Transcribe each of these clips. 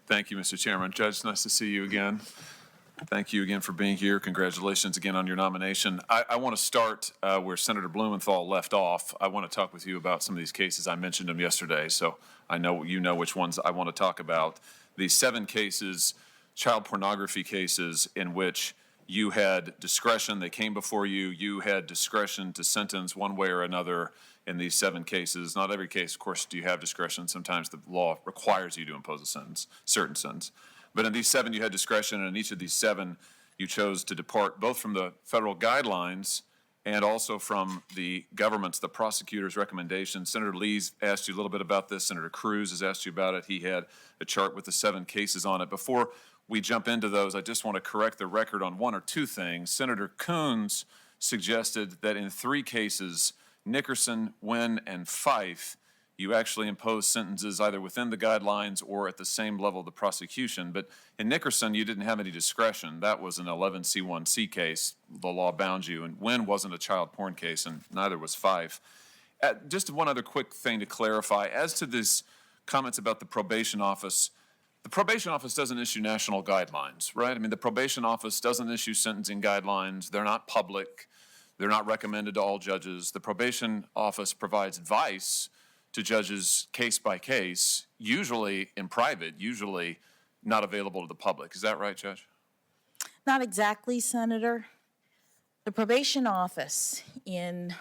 Thank you, Mr. Chairman. Judge, nice to see you again. Thank you again for being here. Congratulations again on your nomination. I want to start where Senator Blumenthal left off. I want to talk with you about some of these cases. I mentioned them yesterday, so I know you know which ones I want to talk about. These 7 cases, child pornography cases, in which you had discretion. They came before you. You had discretion to sentence one way or another in these 7 cases. Not every case, of course, do you have discretion. Sometimes the law requires you to impose a sentence, certain sentence. But in these 7, you had discretion, and in each of these 7, you chose to depart both from the federal guidelines and also from the government's, the prosecutor's recommendations. Senator Lee's asked you a little bit about this. Senator Cruz has asked you about it. He had a chart with the 7 cases on it. Before we jump into those, I just want to correct the record on 1 or 2 things. Senator Coons suggested that in 3 cases, Nickerson, Wynn, and Fife, you actually imposed sentences either within the guidelines or at the same level of the prosecution. But in Nickerson, you didn't have any discretion. That was an 11C1C case. The law bound you. And Wynn wasn't a child porn case, and neither was Fife. Just one other quick thing to clarify. As to these comments about the probation office doesn't issue national guidelines, right? I mean, the probation office doesn't issue sentencing guidelines. They're not public. They're not recommended to all judges. The probation office provides advice to judges case by case, usually in private, usually not available to the public. Is that right, Judge? Not exactly, Senator. The probation office in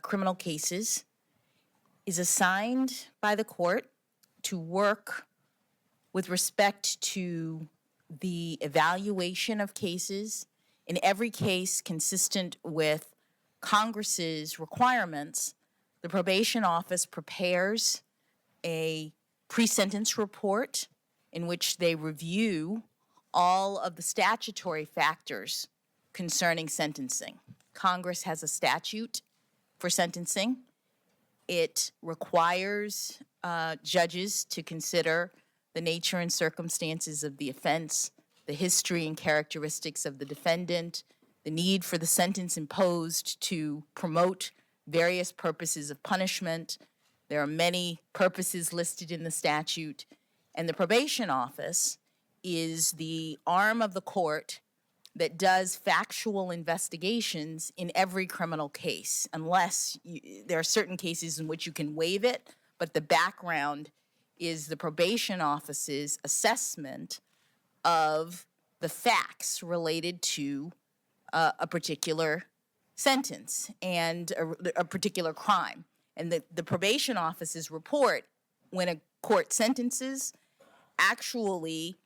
criminal cases is assigned by the court to work with respect to the evaluation of cases, in every case consistent with Congress's requirements. The probation office prepares a pre-sentence report in which they review all of the statutory factors concerning sentencing. Congress has a statute for sentencing. It requires judges to consider the nature and circumstances of the offense, the history and characteristics of the defendant, the need for the sentence imposed to promote various purposes of punishment. There are many purposes listed in the statute, and the probation office is the arm of the court that does factual investigations in every criminal case, unless there are certain cases in which you can waive it, but the background is the probation office's assessment of the facts related to a particular sentence and a particular crime. And the probation office's report, when a court sentences, actually,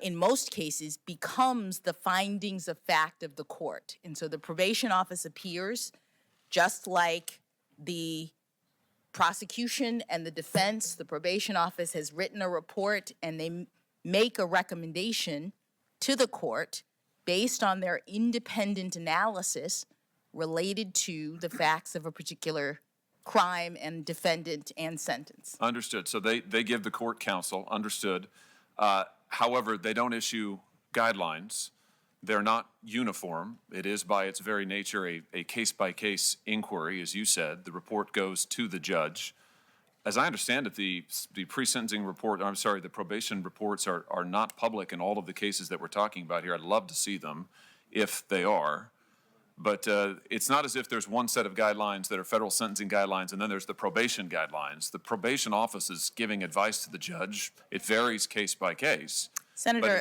in most cases, becomes the findings of fact of the court. And so the probation office appears just like the prosecution and the defense. The probation office has written a report, and they make a recommendation to the court based on their independent analysis related to the facts of a particular crime and defendant and sentence. Understood. So they give the court counsel, understood. However, they don't issue guidelines. They're not uniform. It is by its very nature a case-by-case inquiry, as you said. The report goes to the judge. As I understand it, the pre-sentencing report, I'm sorry, the probation reports are not public in all of the cases that we're talking about here. I'd love to see them if they are. But it's not as if there's one set of guidelines that are federal sentencing guidelines, and then there's the probation guidelines. The probation office is giving advice to the judge. It varies case by case. Senator, but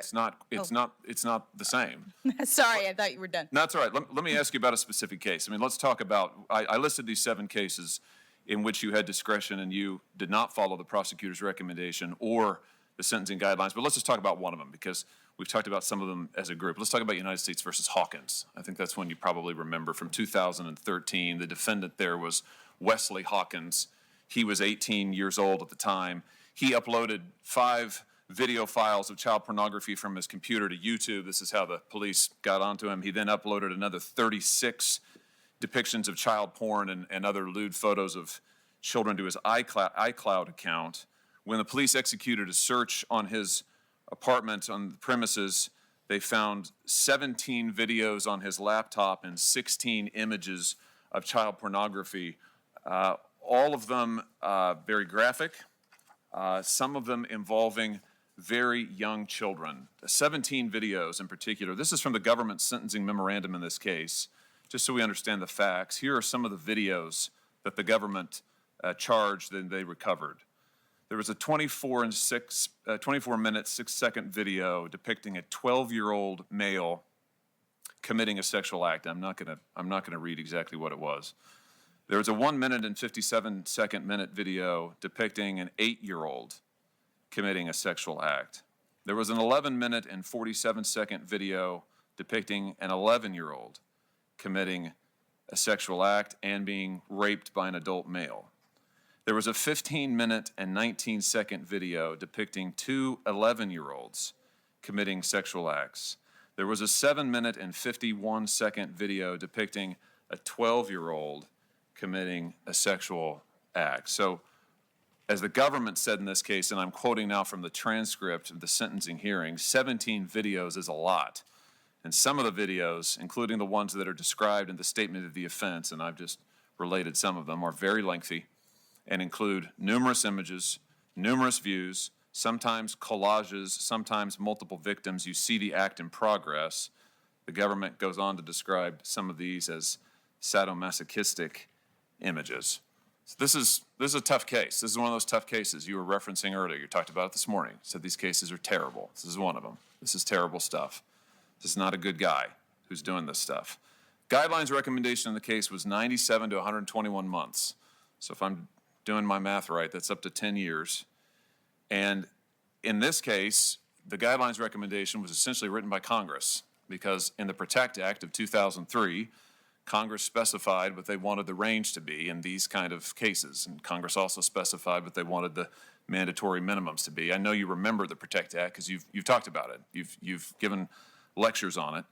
it's not the same. Sorry, I thought you were done. No, that's all right. Let me ask you about a specific case. I mean, let's talk about, I listed these 7 cases in which you had discretion and you did not follow the prosecutor's recommendation or the sentencing guidelines. But let's just talk about one of them, because we've talked about some of them as a group. Let's talk about United States versus Hawkins. I think that's one you probably remember from 2013. The defendant there was Wesley Hawkins. He was 18 years old at the time. He uploaded 5 video files of child pornography from his computer to YouTube. This is how the police got onto him. He then uploaded another 36 depictions of child porn and other lewd photos of children to his iCloud account. When the police executed a search on his apartment on the premises, they found 17 videos on his laptop and 16 images of child pornography, all of them very graphic, some of them involving very young children, 17 videos in particular. This is from the government sentencing memorandum in this case, just so we understand the facts. Here are some of the videos that the government charged and they recovered. There was a 24-minute, 6-second video depicting a 12-year-old male committing a sexual act. I'm not gonna read exactly what it was. There was a 1-minute and 57-second video depicting an 8-year-old committing a sexual act. There was an 11-minute and 47-second video depicting an 11-year-old committing a sexual act and being raped by an adult male. There was a 15-minute and 19-second video depicting two 11-year-olds committing sexual acts. There was a 7-minute and 51-second video depicting a 12-year-old committing a sexual act. So, as the government said in this case, and I'm quoting now from the transcript of the sentencing hearing, 17 videos is a lot. And some of the videos, including the ones that are described in the statement of the offense, and I've just related some of them, are very lengthy and include numerous images, numerous views, sometimes collages, sometimes multiple victims. You see the act in progress. The government goes on to describe some of these as sadomasochistic images. So this is a tough case. This is one of those tough cases you were referencing earlier. You talked about it this morning. You said these cases are terrible. This is one of them. This is terrible stuff. This is not a good guy who's doing this stuff. Guidelines recommendation in the case was 97 to 121 months. So if I'm doing my math right, that's up to 10 years. And in this case, the guidelines recommendation was essentially written by Congress because in the PROTECT Act of 2003, Congress specified what they wanted the range to be in these kind of cases. And Congress also specified what they wanted the mandatory minimums to be. I know you remember the PROTECT Act because you've talked about it. You've given lectures on it.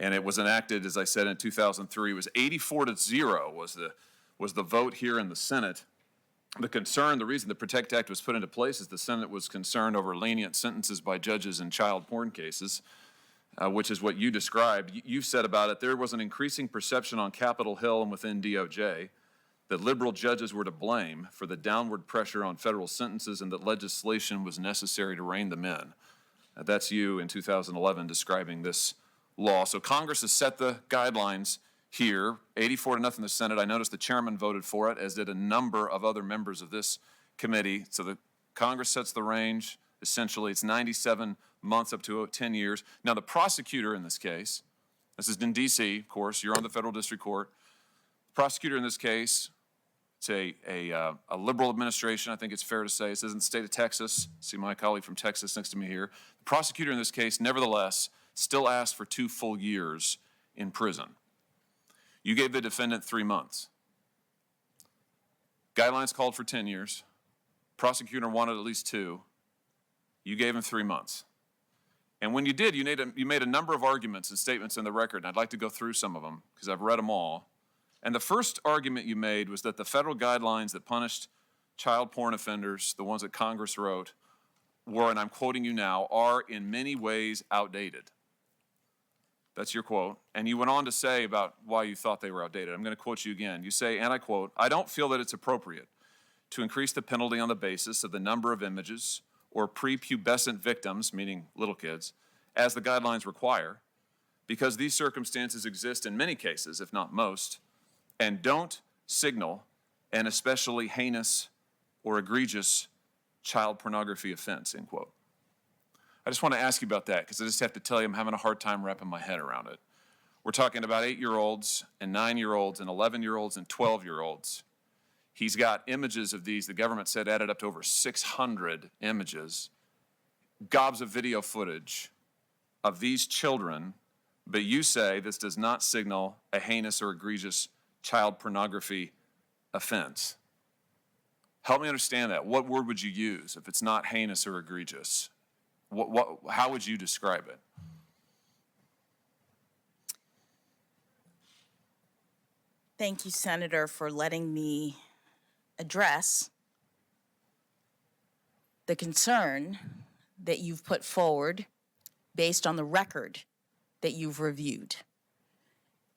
And it was enacted, as I said, in 2003. It was 84-0 was the vote here in the Senate. The reason the PROTECT Act was put into place is the Senate was concerned over lenient sentences by judges in child porn cases, which is what you described. You said about it, there was an increasing perception on Capitol Hill and within DOJ that liberal judges were to blame for the downward pressure on federal sentences and that legislation was necessary to rein them in. That's you in 2011 describing this law. So Congress has set the guidelines here, 84-0 in the Senate. I noticed the chairman voted for it, as did a number of other members of this committee. So the Congress sets the range. Essentially, it's 97 months up to 10 years. Now, the prosecutor in this case, this is in D.C., of course, you're on the federal district court. The prosecutor in this case, it's a liberal administration, I think it's fair to say. This isn't the state of Texas. See my colleague from Texas next to me here. The prosecutor in this case, nevertheless, still asked for 2 full years in prison. You gave the defendant 3 months. Guidelines called for 10 years. Prosecutor wanted at least 2. You gave him 3 months. And when you did, you made a number of arguments and statements in the record, and I'd like to go through some of them because I've read them all. And the first argument you made was that the federal guidelines that punished child porn offenders, the ones that Congress wrote, were, and I'm quoting you now, are in many ways outdated. That's your quote. And you went on to say about why you thought they were outdated. I'm going to quote you again. You say, and I quote, "I don't feel that it's appropriate to increase the penalty on the basis of the number of images or prepubescent victims," meaning little kids, "as the guidelines require, because these circumstances exist in many cases, if not most, and don't signal an especially heinous or egregious child pornography offense," end quote. I just want to ask you about that because I just have to tell you I'm having a hard time wrapping my head around it. We're talking about 8-year-olds and 9-year-olds and 11-year-olds and 12-year-olds. He's got images of these, the government said added up to over 600 images, gobs of video footage of these children, but you say this does not signal a heinous or egregious child pornography offense. Help me understand that. What word would you use if it's not heinous or egregious? How would you describe it? Thank you, Senator, for letting me address the concern that you've put forward based on the record that you've reviewed.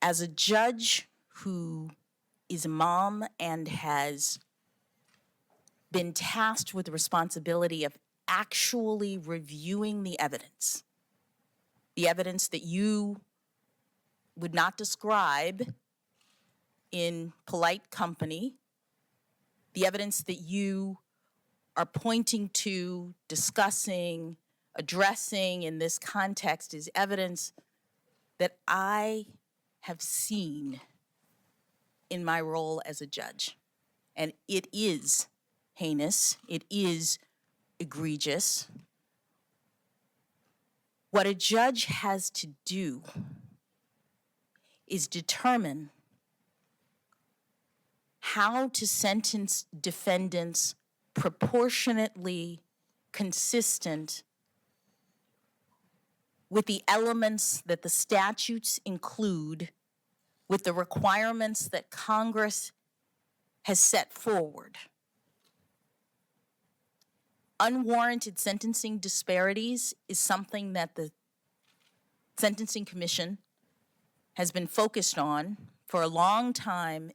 As a judge who is a mom and has been tasked with the responsibility of actually reviewing the evidence that you would not describe in polite company, the evidence that you are pointing to, discussing, addressing in this context is evidence that I have seen in my role as a judge. And it is heinous, it is egregious. What a judge has to do is determine how to sentence defendants proportionately consistent with the elements that the statutes include, with the requirements that Congress has set forward. Unwarranted sentencing disparities is something that the Sentencing Commission has been focused on for a long time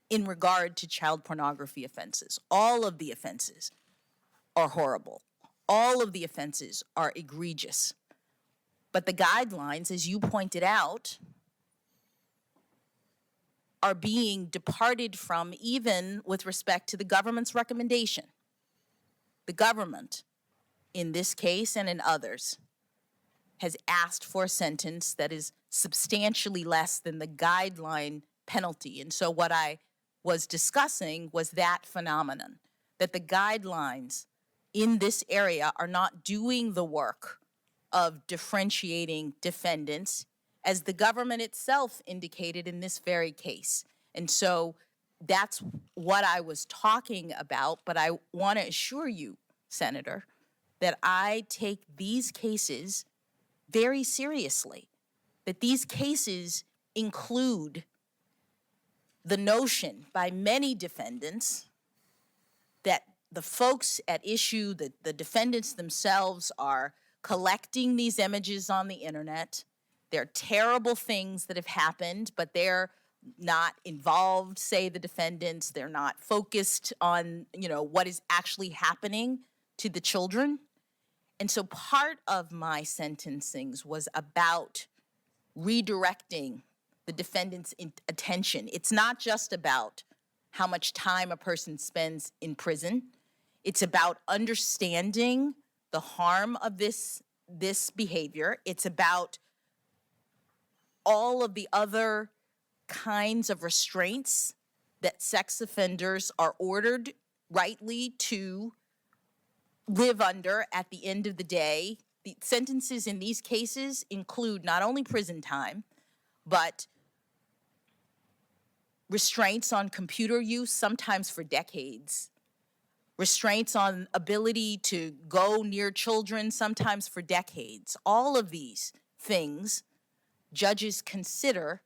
in regard to child pornography offenses. All of the offenses are horrible. All of the offenses are egregious. But the guidelines, as you pointed out, are being departed from even with respect to the government's recommendation. The government, in this case and in others, has asked for a sentence that is substantially less than the guideline penalty. And so what I was discussing was that phenomenon, that the guidelines in this area are not doing the work of differentiating defendants, as the government itself indicated in this very case. And so that's what I was talking about, but I want to assure you, Senator, that I take these cases very seriously, that these cases include the notion by many defendants that the folks at issue, the defendants themselves, are collecting these images on the internet. They're terrible things that have happened, but they're not involved, say the defendants. They're not focused on, what is actually happening to the children. And so part of my sentencings was about redirecting the defendant's attention. It's not just about how much time a person spends in prison. It's about understanding the harm of this behavior. It's about all of the other kinds of restraints that sex offenders are ordered rightly to live under at the end of the day. The sentences in these cases include not only prison time, but restraints on computer use, sometimes for decades. Restraints on ability to go near children, sometimes for decades. All of these things judges consider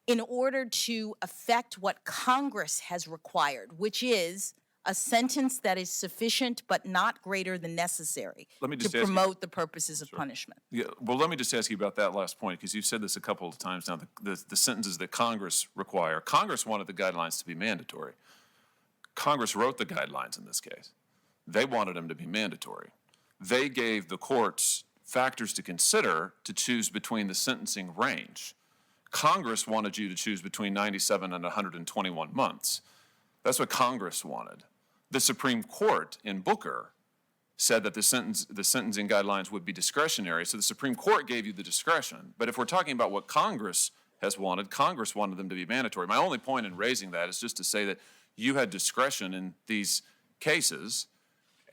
in order to affect what Congress has required, which is a sentence that is sufficient but not greater than necessary to promote the purposes of punishment. Yeah, well, let me just ask you about that last point, because you've said this a couple of times now, the sentences that Congress require. Congress wanted the guidelines to be mandatory. Congress wrote the guidelines in this case. They wanted them to be mandatory. They gave the courts factors to consider to choose between the sentencing range. Congress wanted you to choose between 97 and 121 months. That's what Congress wanted. The Supreme Court in Booker said that the sentencing guidelines would be discretionary, so the Supreme Court gave you the discretion. But if we're talking about what Congress has wanted, Congress wanted them to be mandatory. My only point in raising that is just to say that you had discretion in these cases,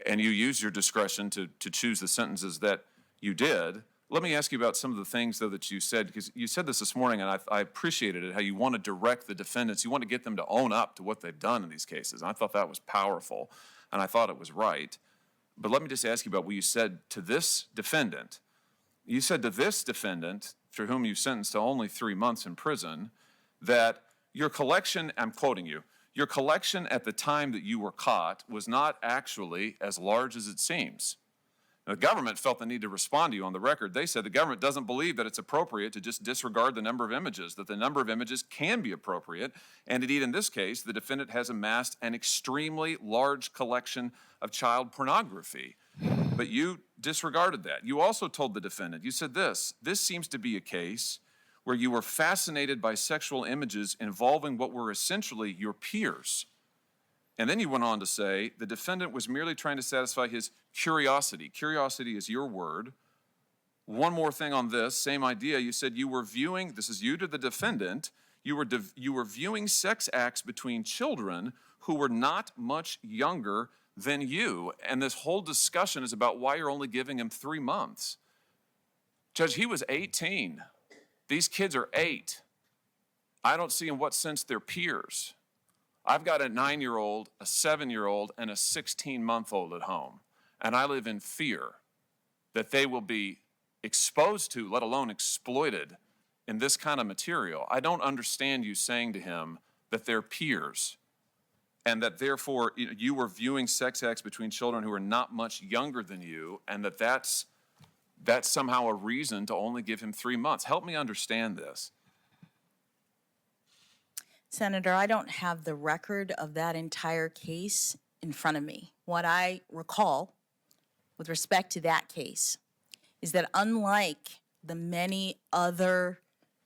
and you used your discretion to choose the sentences that you did. Let me ask you about some of the things, though, that you said, because you said this morning, and I appreciated it, how you want to direct the defendants. You want to get them to own up to what they've done in these cases. And I thought that was powerful, and I thought it was right. But let me just ask you about what you said to this defendant. You said to this defendant, for whom you sentenced to only 3 months in prison, that your collection, I'm quoting you, your collection at the time that you were caught was not actually as large as it seems. The government felt the need to respond to you on the record. They said the government doesn't believe that it's appropriate to just disregard the number of images, that the number of images can be appropriate. And indeed, in this case, the defendant has amassed an extremely large collection of child pornography. but you disregarded that. You also told the defendant, you said this seems to be a case where you were fascinated by sexual images involving what were essentially your peers. And then you went on to say the defendant was merely trying to satisfy his curiosity. Curiosity is your word. One more thing on this, same idea. You said you were viewing, this is you to the defendant, you were viewing sex acts between children who were not much younger than you. And this whole discussion is about why you're only giving him 3 months. Judge, he was 18. These kids are 8. I don't see in what sense they're peers. I've got a 9-year-old, a 7-year-old, and a 16-month-old at home. And I live in fear that they will be exposed to, let alone exploited, in this kind of material. I don't understand you saying to him that they're peers and that therefore you were viewing sex acts between children who are not much younger than you, and that's somehow a reason to only give him 3 months. Help me understand this. Senator, I don't have the record of that entire case in front of me. What I recall with respect to that case is that unlike the many other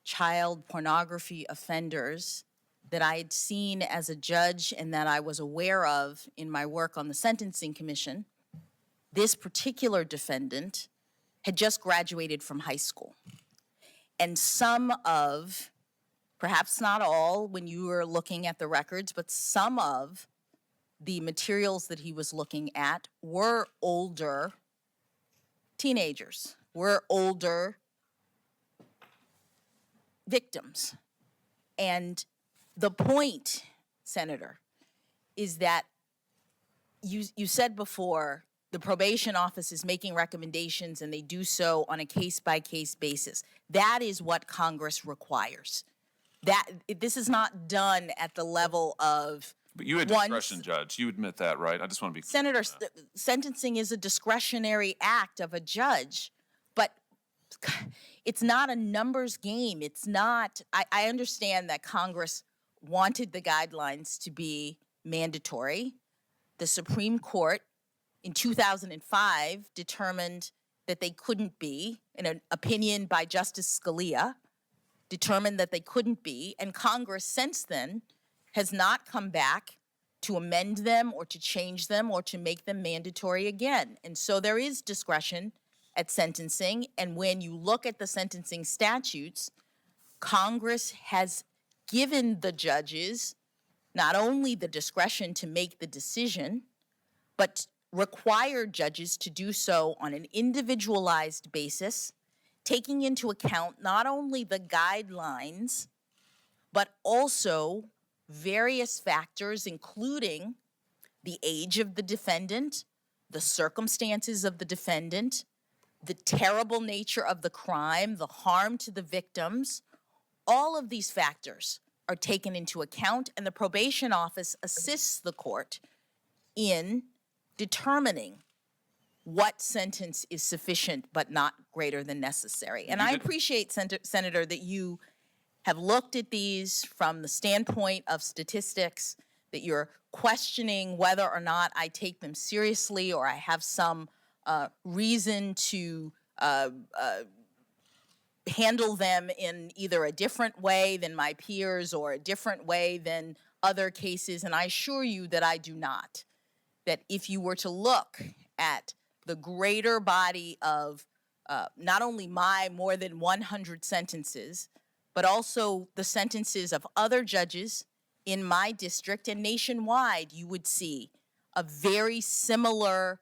child pornography offenders that I had seen as a judge and that I was aware of in my work on the Sentencing Commission, this particular defendant had just graduated from high school. And some of, perhaps not all when you were looking at the records, but some of the materials that he was looking at were older teenagers, were older victims. And the point, Senator, is that you said before the probation office is making recommendations and they do so on a case-by-case basis. That is what Congress requires. This is not done at the level of But you had discretion, Judge. You admit that, right? I just want to be clear. Senator, sentencing is a discretionary act of a judge, but it's not a numbers game. It's not, I understand that Congress wanted the guidelines to be mandatory. The Supreme Court in 2005 determined that they couldn't be, in an opinion by Justice Scalia, determined that they couldn't be, and Congress since then has not come back to amend them or to change them or to make them mandatory again. And so there is discretion at sentencing, and when you look at the sentencing statutes, Congress has given the judges not only the discretion to make the decision, but required judges to do so on an individualized basis, taking into account not only the guidelines, but also various factors, including the age of the defendant, the circumstances of the defendant, the terrible nature of the crime, the harm to the victims. All of these factors are taken into account, and the probation office assists the court in determining what sentence is sufficient but not greater than necessary. And I appreciate, Senator, that you have looked at these from the standpoint of statistics, that you're questioning whether or not I take them seriously or I have some reason to handle them in either a different way than my peers or a different way than other cases. And I assure you that I do not. That if you were to look at the greater body of not only my more than 100 sentences, but also the sentences of other judges in my district and nationwide, you would see a very similar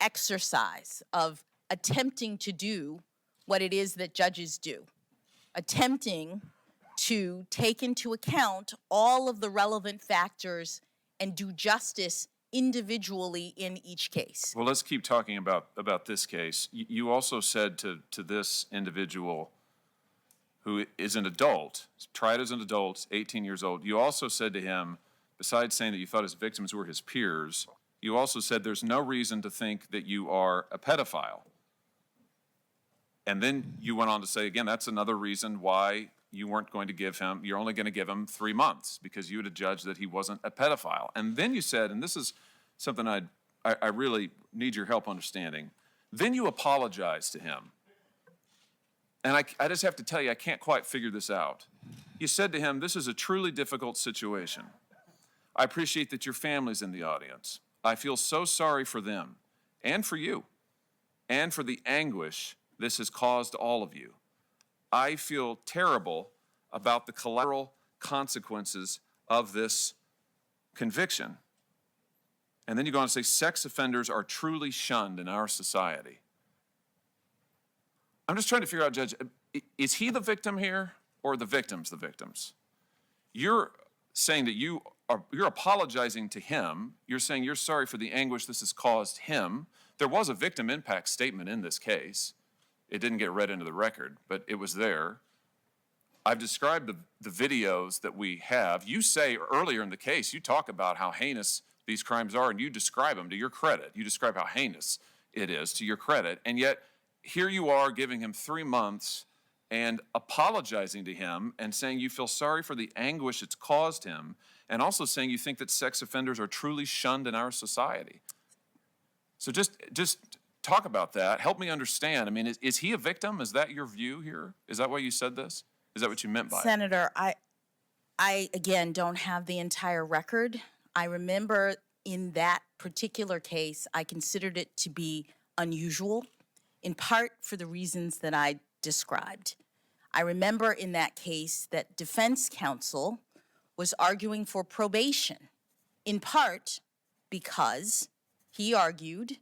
exercise of attempting to do what it is that judges do, attempting to take into account all of the relevant factors and do justice individually in each case. Well, let's keep talking about this case. You also said to this individual who is an adult, tried as an adult, 18 years old, you also said to him, besides saying that you thought his victims were his peers, you also said there's no reason to think that you are a pedophile. And then you went on to say, again, that's another reason why you weren't going to give him, you're only going to give him 3 months because you had judged that he wasn't a pedophile. And then you said, and this is something I really need your help understanding, Then you apologize to him. And I just have to tell you, I can't quite figure this out. You said to him, "This is a truly difficult situation. I appreciate that your family's in the audience. I feel so sorry for them and for you and for the anguish this has caused all of you. I feel terrible about the collateral consequences of this conviction." And then you go on to say, "Sex offenders are truly shunned in our society." I'm just trying to figure out, Judge, is he the victim here or the victims the victims? You're saying that you're apologizing to him. You're saying you're sorry for the anguish this has caused him. There was a victim impact statement in this case. It didn't get read into the record, but it was there. I've described the videos that we have. You say earlier in the case, you talk about how heinous these crimes are, and you describe them to your credit. You describe how heinous it is to your credit, and yet here you are giving him 3 months and apologizing to him and saying you feel sorry for the anguish it's caused him, and also saying you think that sex offenders are truly shunned in our society. So just talk about that. Help me understand. I mean, is he a victim? Is that your view here? Is that why you said this? Is that what you meant by it? Senator, I again don't have the entire record. I remember in that particular case, I considered it to be unusual, in part for the reasons that I described. I remember in that case that defense counsel was arguing for probation, in part because he argued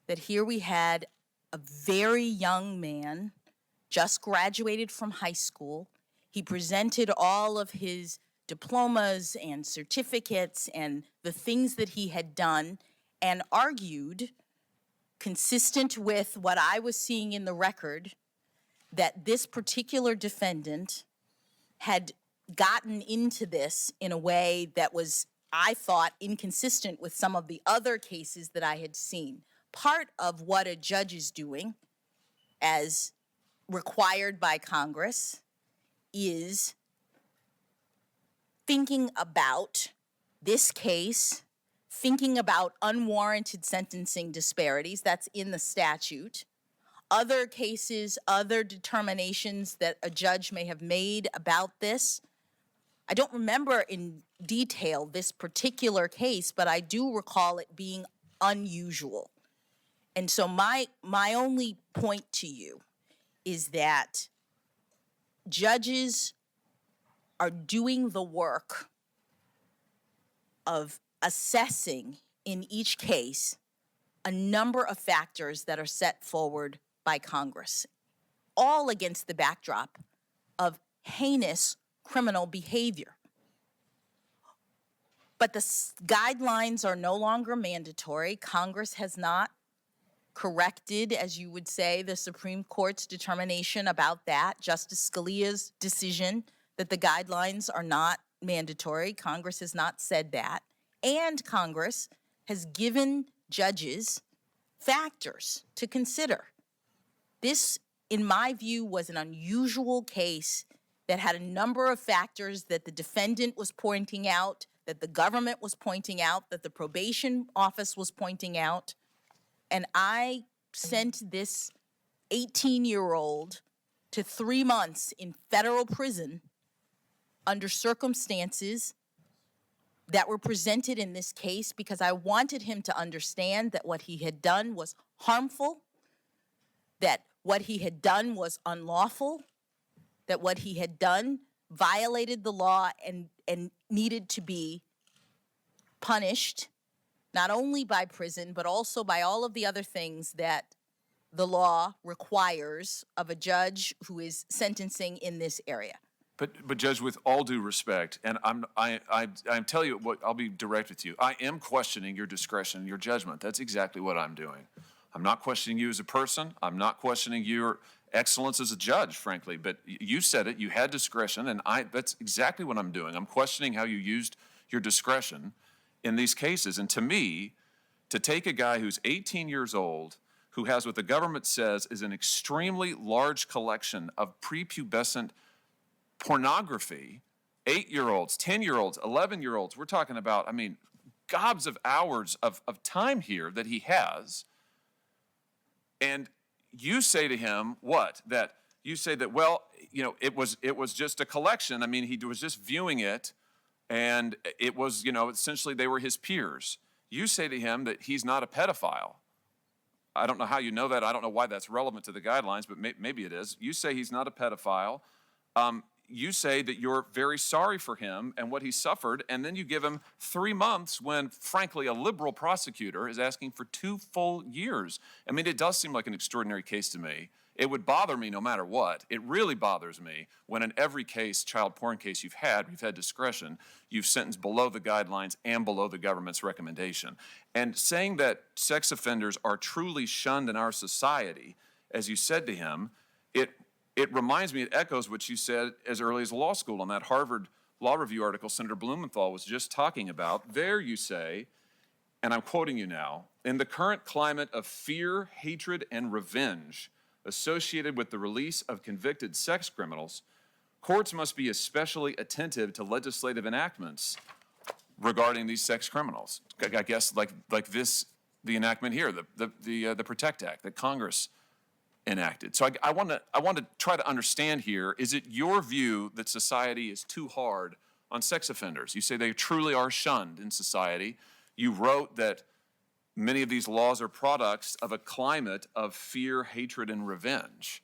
that here we had a very young man, just graduated from high school. He presented all of his diplomas and certificates and the things that he had done, and argued, consistent with what I was seeing in the record, that this particular defendant had gotten into this in a way that was, I thought, inconsistent with some of the other cases that I had seen. Part of what a judge is doing, as required by Congress, is thinking about this case, thinking about unwarranted sentencing disparities, that's in the statute, other cases, other determinations that a judge may have made about this. I don't remember in detail this particular case, but I do recall it being unusual. And so my only point to you is that judges are doing the work of assessing in each case a number of factors that are set forward by Congress, all against the backdrop of heinous criminal behavior. But the guidelines are no longer mandatory. Congress has not corrected, as you would say, the Supreme Court's determination about that. Justice Scalia's decision that the guidelines are not mandatory. Congress has not said that. And Congress has given judges factors to consider. This, in my view, was an unusual case that had a number of factors that the defendant was pointing out, that the government was pointing out, that the probation office was pointing out. And I sent this 18-year-old to 3 months in federal prison under circumstances that were presented in this case because I wanted him to understand that what he had done was harmful, that what he had done was unlawful, that what he had done violated the law and needed to be punished, not only by prison, but also by all of the other things that the law requires of a judge who is sentencing in this area. But Judge, with all due respect, and I'm telling you what, I'll be direct with you. I am questioning your discretion, your judgment. That's exactly what I'm doing. I'm not questioning you as a person. I'm not questioning your excellence as a judge, frankly. But you said it. You had discretion, and that's exactly what I'm doing. I'm questioning how you used your discretion in these cases. And to me, to take a guy who's 18 years old, who has what the government says is an extremely large collection of prepubescent pornography, 8-year-olds, 10-year-olds, 11-year-olds, we're talking about, I mean, gobs of hours of time here that he has, And you say to him what? That you say that, well, it was just a collection. I mean, he was just viewing it, and it was, essentially they were his peers. You say to him that he's not a pedophile. I don't know how you know that. I don't know why that's relevant to the guidelines, but maybe it is. You say he's not a pedophile. You say that you're very sorry for him and what he suffered, and then you give him 3 months when, frankly, a liberal prosecutor is asking for 2 full years. I mean, it does seem like an extraordinary case to me. It would bother me no matter what. It really bothers me when in every case, child porn case you've had discretion, you've sentenced below the guidelines and below the government's recommendation. And saying that sex offenders are truly shunned in our society, as you said to him, it reminds me, it echoes what you said as early as law school on that Harvard Law Review article Senator Blumenthal was just talking about. There you say, and I'm quoting you now, in the current climate of fear, hatred, and revenge associated with the release of convicted sex criminals, courts must be especially attentive to legislative enactments regarding these sex criminals. I guess like this, the enactment here, the PROTECT Act that Congress enacted. So I want to try to understand here, is it your view that society is too hard on sex offenders? You say they truly are shunned in society. You wrote that many of these laws are products of a climate of fear, hatred, and revenge.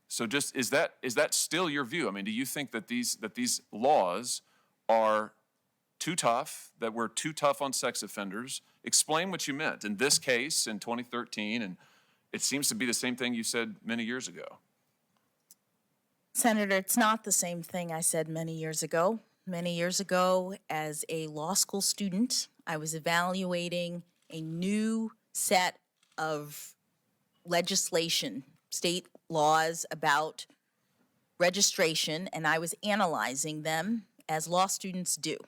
So just is that still your view? I mean, do you think that these laws are too tough, that we're too tough on sex offenders? Explain what you meant in this case in 2013, and it seems to be the same thing you said many years ago. Senator, it's not the same thing I said many years ago. Many years ago, as a law school student, I was evaluating a new set of legislation, state laws about registration, and I was analyzing them as law students do. It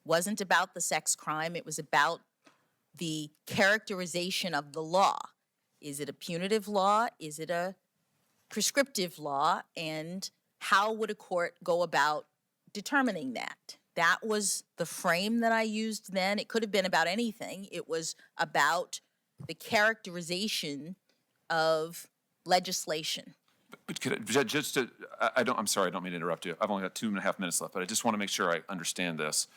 wasn't about the sex crime, it was about the characterization of the law. Is it a punitive law? Is it a prescriptive law? And how would a court go about determining that? That was the frame that I used then. It could have been about anything. It was about the characterization of legislation. But could I'm sorry, I don't mean to interrupt you. I've only got 2.5 minutes left, but I just want to make sure I understand this.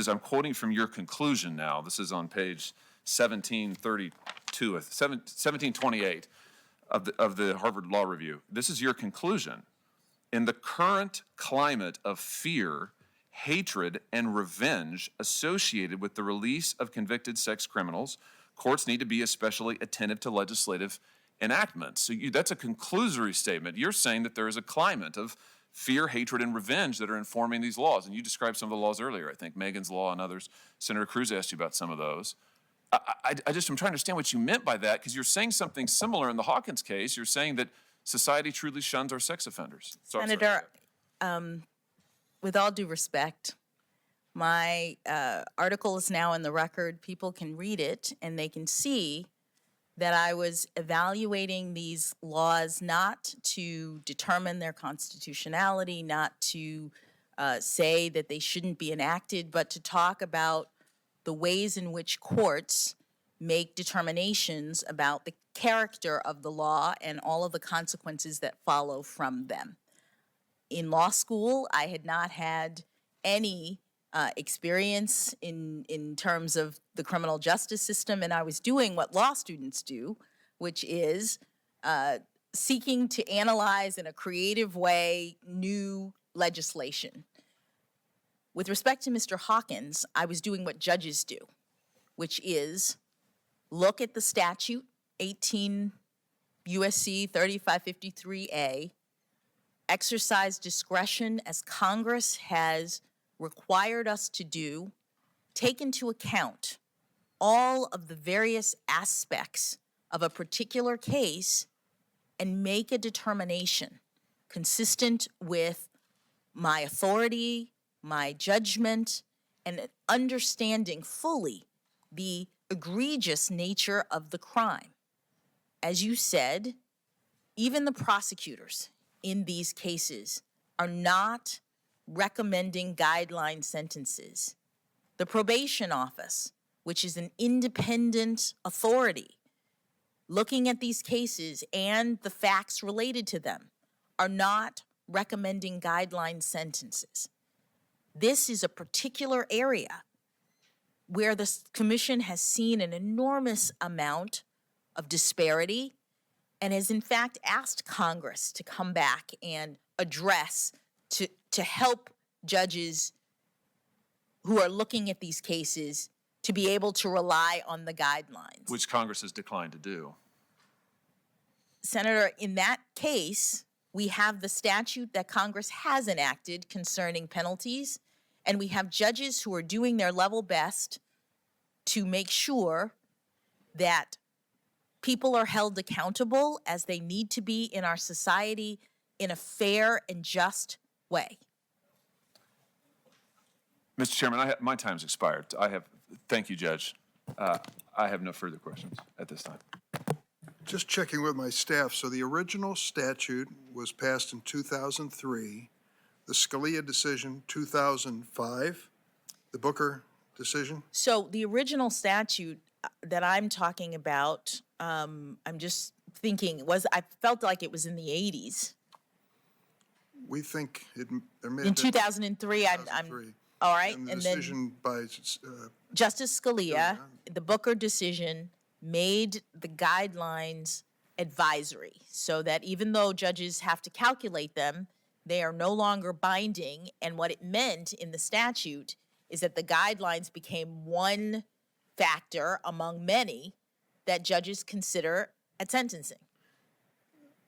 I'm quoting from your conclusion now. This is on page 1728 of the Harvard Law Review. This is your conclusion. In the current climate of fear, hatred, and revenge associated with the release of convicted sex criminals, courts need to be especially attentive to legislative enactments. So that's a conclusory statement. You're saying that there is a climate of fear, hatred, and revenge that are informing these laws. And you described some of the laws earlier, I think, Megan's Law and others. Senator Cruz asked you about some of those. I'm trying to understand what you meant by that, because you're saying something similar in the Hawkins case. You're saying that society truly shuns our sex offenders. So Senator, with all due respect, my article is now in the record. People can read it, and they can see that I was evaluating these laws not to determine their constitutionality, not to say that they shouldn't be enacted, but to talk about the ways in which courts make determinations about the character of the law and all of the consequences that follow from them. In law school, I had not had any experience in terms of the criminal justice system, and I was doing what law students do, which is seeking to analyze in a creative way new legislation. With respect to Mr. Hawkins, I was doing what judges do, which is look at the statute, 18 USC 3553A, exercise discretion as Congress has required us to do, take into account all of the various aspects of a particular case, and make a determination consistent with my authority, my judgment, and understanding fully the egregious nature of the crime. As you said, even the prosecutors in these cases are not recommending guideline sentences. The probation office, which is an independent authority, looking at these cases and the facts related to them, are not recommending guideline sentences. This is a particular area where the commission has seen an enormous amount of disparity and has in fact asked Congress to come back and address, to help judges who are looking at these cases to be able to rely on the guidelines. Which Congress has declined to do. Senator, in that case, we have the statute that Congress has enacted concerning penalties, and we have judges who are doing their level best to make sure that people are held accountable as they need to be in our society in a fair and just way. Mr. Chairman, my time's expired. Thank you, Judge. I have no further questions at this time. Just checking with my staff. So the original statute was passed in 2003, the Scalia decision 2005, the Booker decision. So the original statute that I'm talking about, I'm just thinking, I felt like it was in the 80s. We think there may In have been 2003, I'm 2003. all right, And the and then decision by Justice Scalia, the Booker decision made the guidelines advisory, so that even though judges have to calculate them, they are no longer binding. And what it meant in the statute is that the guidelines became one factor among many that judges consider at sentencing.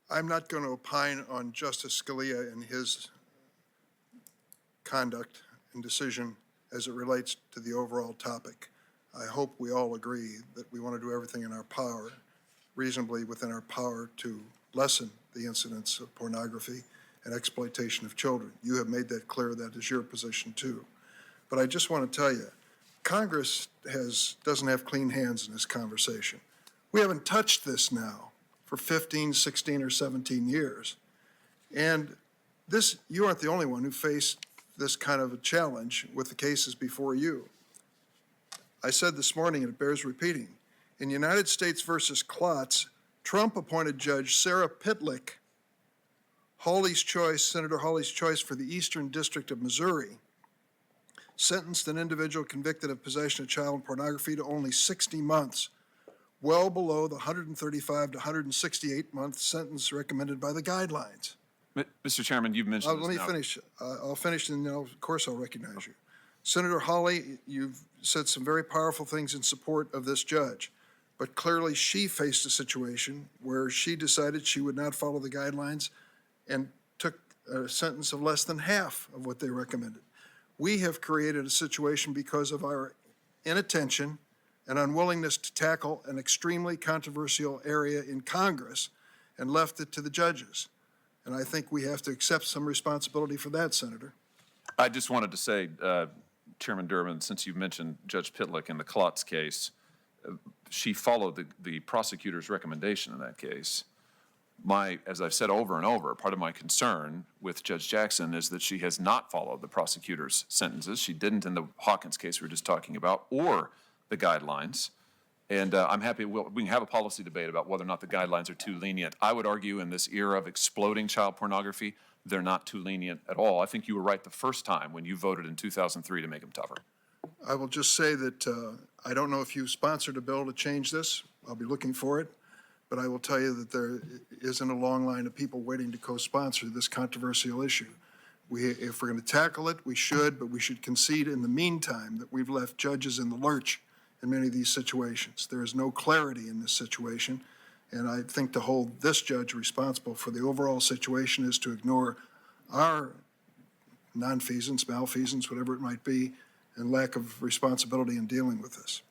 I'm not going to opine on Justice Scalia and his conduct and decision as it relates to the overall topic. I hope we all agree that we want to do everything in our power, reasonably within our power, to lessen the incidence of pornography and exploitation of children. You have made that clear. That is your position too. But I just want to tell you, Congress doesn't have clean hands in this conversation. We haven't touched this now for 15, 16, or 17 years. And you aren't the only one who faced this kind of a challenge with the cases before you. I said this morning, and it bears repeating, in United States versus Klotz, Trump appointed Judge Sarah Pitlick, Senator Hawley's choice for the Eastern District of Missouri, sentenced an individual convicted of possession of child pornography to only 60 months, well below the 135 to 168-month sentence recommended by the guidelines. Mr. Chairman, you've mentioned Let me finish. I'll finish, and then of course I'll recognize you. Senator Hawley, you've said some very powerful things in support of this judge, but clearly she faced a situation where she decided she would not follow the guidelines and took a sentence of less than half of what they recommended. We have created a situation because of our inattention and unwillingness to tackle an extremely controversial area in Congress and left it to the judges. And I think we have to accept some responsibility for that, Senator. I just wanted to say, Chairman Durbin, since you mentioned Judge Pitlick in the Klotz case, she followed the prosecutor's recommendation in that case. As I've said over and over, part of my concern with Judge Jackson is that she has not followed the prosecutor's sentences. She didn't in the Hawkins case we were just talking about, or the guidelines. And I'm happy we can have a policy debate about whether or not the guidelines are too lenient. I would argue in this era of exploding child pornography, they're not too lenient at all. I think you were right the first time when you voted in 2003 to make them tougher. I will just say that I don't know if you sponsored a bill to change this. I'll be looking for it. But I will tell you that there isn't a long line of people waiting to co-sponsor this controversial issue. If we're going to tackle it, we should, but we should concede in the meantime that we've left judges in the lurch in many of these situations. There is no clarity in this situation, and I think to hold this judge responsible for the overall situation is to ignore our nonfeasance, malfeasance, whatever it might be, and lack of responsibility in dealing with this.